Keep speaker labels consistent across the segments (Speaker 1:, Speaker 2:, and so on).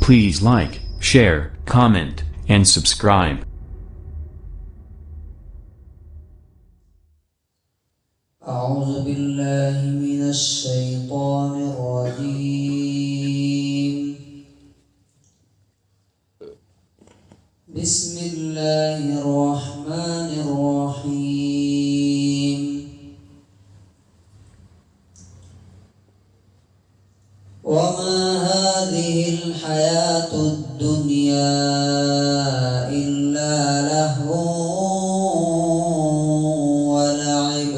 Speaker 1: Please like, share, comment, and subscribe.
Speaker 2: أعوذ بالله من الشيطان الرجيم. بسم الله الرحمن الرحيم. وما هذه الحياة الدنيا إلا لهو ولعب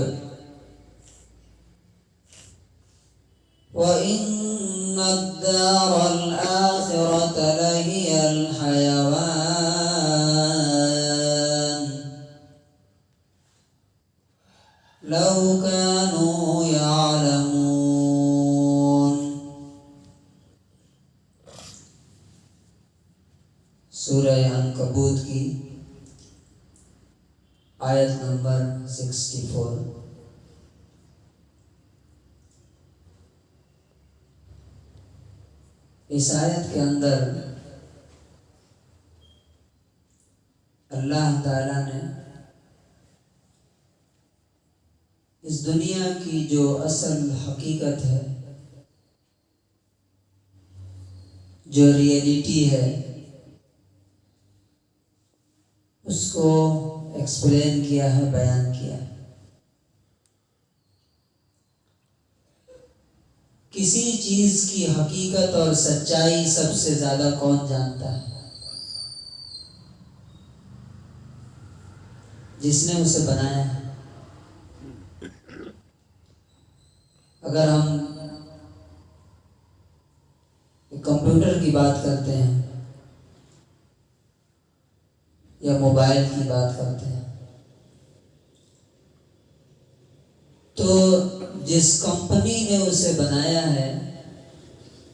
Speaker 2: وإن الدار الآخرة لهي الحيوان لو كانوا يعلمون. سورہ عنکبوت کی آیت نمبر 64. اس آیت کے اندر اللہ تعالیٰ نے اس دنیا کی جو اصل حقیقت ہے، جو ریئلٹی ہے، اس کو ایکسپلین کیا ہے، بیان کیا ہے. کسی چیز کی حقیقت اور سچائی سب سے زیادہ کون جانتا ہے؟ جس نے اسے بنایا ہے. اگر ہم کمپیوٹر کی بات کرتے ہیں یا موبائل کی بات کرتے ہیں تو جس کمپنی نے اسے بنایا ہے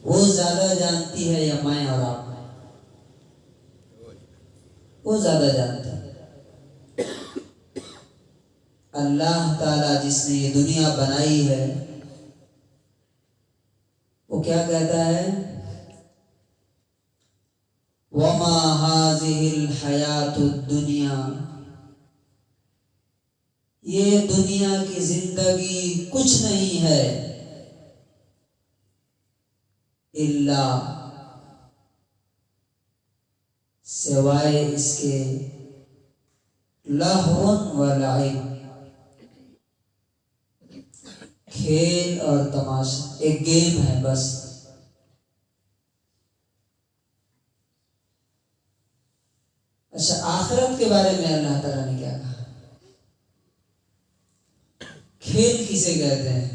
Speaker 2: وہ زیادہ جانتی ہے یا میں اور آپ؟ وہ زیادہ جانتا ہے. اللہ تعالیٰ جس نے یہ دنیا بنائی ہے وہ کیا کہتا ہے؟ وَمَا هَذِهِ الْحَيَاةُ الدُّنْيَا، یہ دنیا کی زندگی کچھ نہیں ہے الا سوائے اس کے لہو و لعب، کھیل اور تماشا، ایک گیم ہے بس. اچھا، آخرت کے بارے میں اللہ تعالیٰ نے کیا کہا؟ کھیل کسے کہتے ہیں؟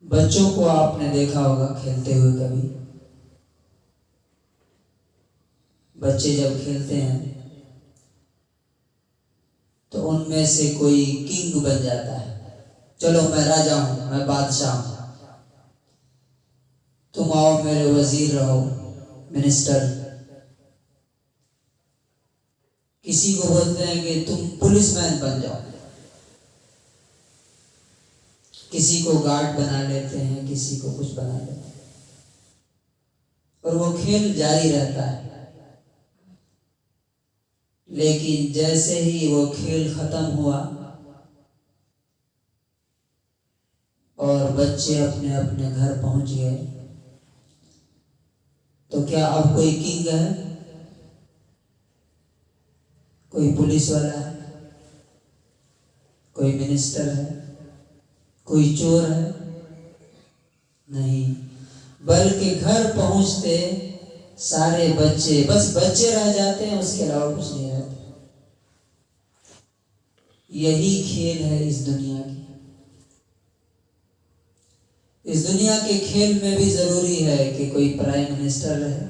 Speaker 2: بچوں کو آپ نے دیکھا ہوگا کھیلتے ہوئے کبھی. بچے جب کھیلتے ہیں تو ان میں سے کوئی کنگ بن جاتا ہے. چلو میں راجا ہوں، میں بادشاہ ہوں، تم آؤ میرے وزیر رہو، منسٹر. کسی کو بولتے ہیں کہ تم پولیس مین بن جاؤ، کسی کو گارڈ بنا لیتے ہیں، کسی کو کچھ بنا لیتے ہیں، اور وہ کھیل جاری رہتا ہے. لیکن جیسے ہی وہ کھیل ختم ہوا اور بچے اپنے اپنے گھر پہنچ گئے تو کیا اب کوئی کنگ ہے؟ کوئی پولیس والا ہے؟ کوئی منسٹر ہے؟ کوئی چور ہے؟ نہیں، بلکہ گھر پہنچتے سارے بچے، بس بچے رہ جاتے ہیں، اس کے علاوہ کچھ نہیں رہتا. یہی کھیل ہے اس دنیا کی. اس دنیا کے کھیل میں بھی ضروری ہے کہ کوئی پرائم منسٹر رہے،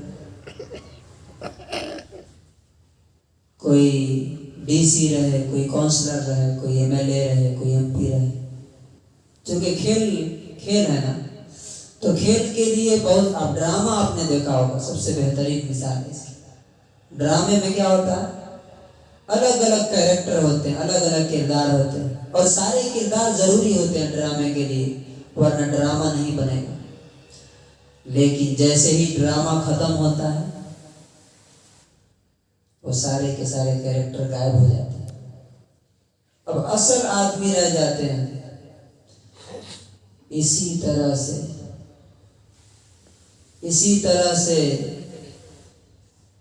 Speaker 2: کوئی ڈی سی رہے، کوئی کونسلر رہے، کوئی ایم ایل اے رہے، کوئی ایم پی رہے. چونکہ کھیل ہے نا، تو کھیل کے لیے بہت. اب ڈرامہ آپ نے دیکھا ہوگا، سب سے بہترین مثال ہے اس کی. ڈرامے میں کیا ہوتا ہے؟ الگ الگ کیریکٹر ہوتے ہیں، الگ الگ کردار ہوتے ہیں، اور سارے کردار ضروری ہوتے ہیں ڈرامے کے لیے. ورنہ ڈرامہ نہیں بنے گا. لیکن جیسے ہی ڈرامہ ختم ہوتا ہے وہ سارے کے سارے کیریکٹر غائب ہو جاتے ہیں. اب اصل آدمی رہ جاتے ہیں. اسی طرح سے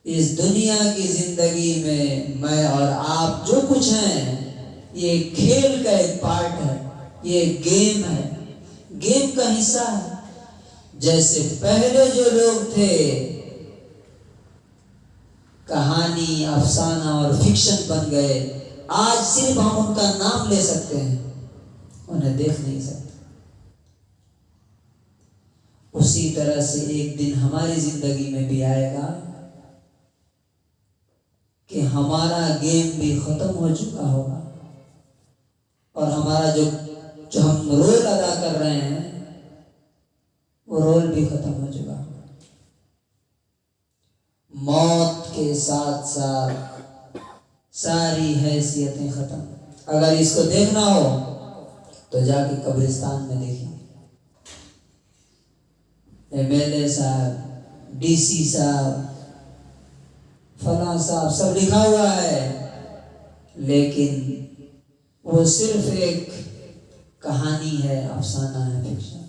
Speaker 2: اس دنیا کی زندگی میں اور آپ جو کچھ ہیں یہ کھیل کا ایک پارٹ ہے. یہ گیم ہے, گیم کا حصہ ہے. جیسے پہلے جو لوگ تھے کہانی, افسانہ اور فکشن بن گئے, آج صرف ہم ان کا نام لے سکتے ہیں, انہیں دیکھ نہیں سکتے. اسی طرح سے ایک دن ہماری زندگی میں بھی آئے گا کہ ہمارا گیم بھی ختم ہو چکا ہوگا اور ہمارا جو ہم رول ادا کر رہے ہیں وہ رول بھی ختم ہو چکا ہوگا. موت کے ساتھ ساتھ ساری حیثیتیں ختم. اگر اس کو دیکھنا ہو تو جا کے قبرستان میں دیکھیں. MLA صاحب, DC صاحب, فلاں صاحب سب لکھا ہوا ہے, لیکن وہ صرف ایک کہانی ہے, افسانہ ہے, فکشن.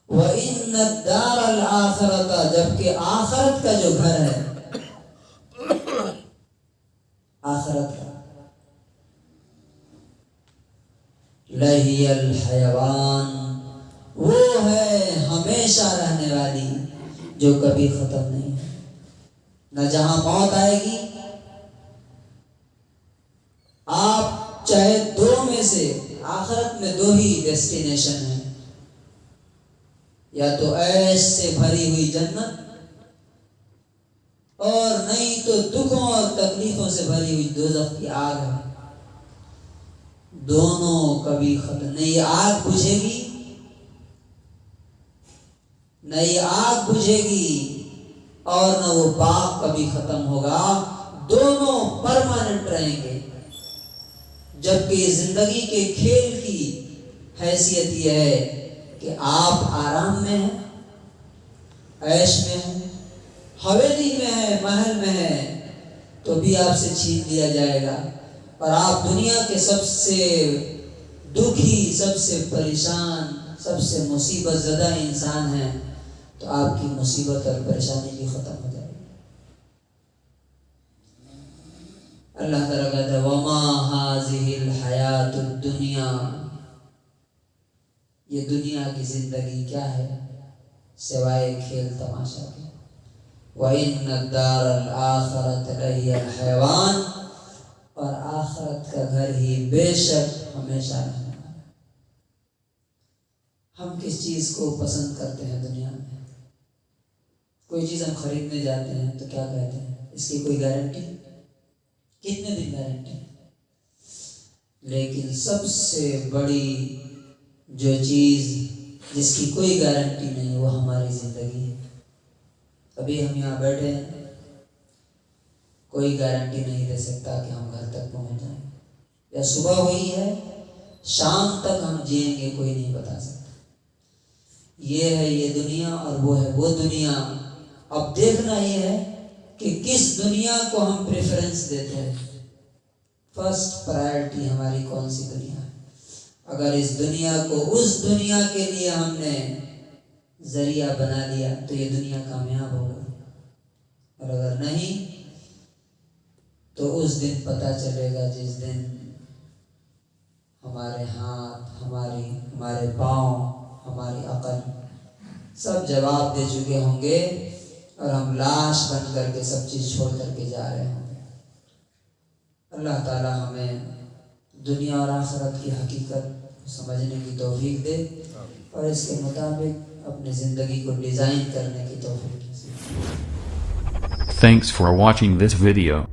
Speaker 2: وَإِنَّ الدَّارَ الْآخِرَةَ, جبکہ آخرت کا جو گھر ہے, آخرت کا, لَهِيَ الْحَيَوَانُ, وہ ہے ہمیشہ رہنے والی جو کبھی ختم نہیں ہے. نہ جہاں موت آئے گی, آپ چاہے دو میں سے, آخرت میں دو ہی ڈیسٹینیشن ہیں, یا تو عیش سے بھری ہوئی جنت اور نہیں تو دکھوں اور تکلیفوں سے بھری ہوئی دوزخ کی آگ ہے. دونوں کبھی ختم نہیں. آگ بجھے گی, نئی آگ بجھے گی, اور نہ وہ باغ کبھی ختم ہوگا. دونوں پرماننٹ رہیں گے. جبکہ زندگی کے کھیل کی حیثیت یہ ہے کہ آپ آرام میں ہیں, عیش میں ہیں, حویلی میں ہیں, محل میں ہیں, تو بھی آپ سے چھین لیا جائے گا. اور آپ دنیا کے سب سے دکھی, سب سے پریشان, سب سے مصیبت زدہ انسان ہیں, تو آپ کی مصیبت اور پریشانی بھی ختم ہو جائے گی. اللہ تعالیٰ کہتا ہے وَمَا هَٰذِهِ الْحَيَاةُ الدُّنْيَا, یہ دنیا کی زندگی کیا ہے سوائے کھیل تماشا کے. وَإِنَّ الدَّارَ الْآخِرَةَ لَهِيَ الْحَيَوَانُ, اور آخرت کا گھر ہی بے شک ہمیشہ رہنے والا. ہم کس چیز کو پسند کرتے ہیں دنیا میں؟ کوئی چیز ہم خریدنے جاتے ہیں تو کیا کہتے ہیں, اس کی کوئی گارنٹی, کتنے دن گارنٹی. لیکن سب سے بڑی جو چیز جس کی کوئی گارنٹی نہیں وہ ہماری زندگی ہے. ابھی ہم یہاں بیٹھے ہیں, کوئی گارنٹی نہیں دے سکتا کہ ہم گھر تک پہنچ جائیں, یا صبح ہوئی ہے شام تک ہم جئیں گے, کوئی نہیں بتا سکتا. یہ ہے یہ دنیا اور وہ ہے وہ دنیا. اب دیکھنا یہ ہے کہ کس دنیا کو ہم پریفرنس دیتے ہیں. فرسٹ پرائرٹی ہماری کون سی دنیا ہے. اگر اس دنیا کو اس دنیا کے لیے ہم نے ذریعہ بنا لیا تو یہ دنیا کامیاب ہو گئی, اور اگر نہیں تو اس دن پتہ چلے گا جس دن ہمارے ہاتھ, ہمارے پاؤں, ہماری عقل سب جواب دے چکے ہوں گے اور ہم لاش بن کر کے سب چیز چھوڑ کر کے جا رہے ہوں گے. اللہ تعالی ہمیں دنیا اور آخرت کی حقیقت سمجھنے کی توفیق دے اور اس کے مطابق اپنی زندگی کو ڈیزائن کرنے کی توفیق دے.
Speaker 1: Thanks for watching this video.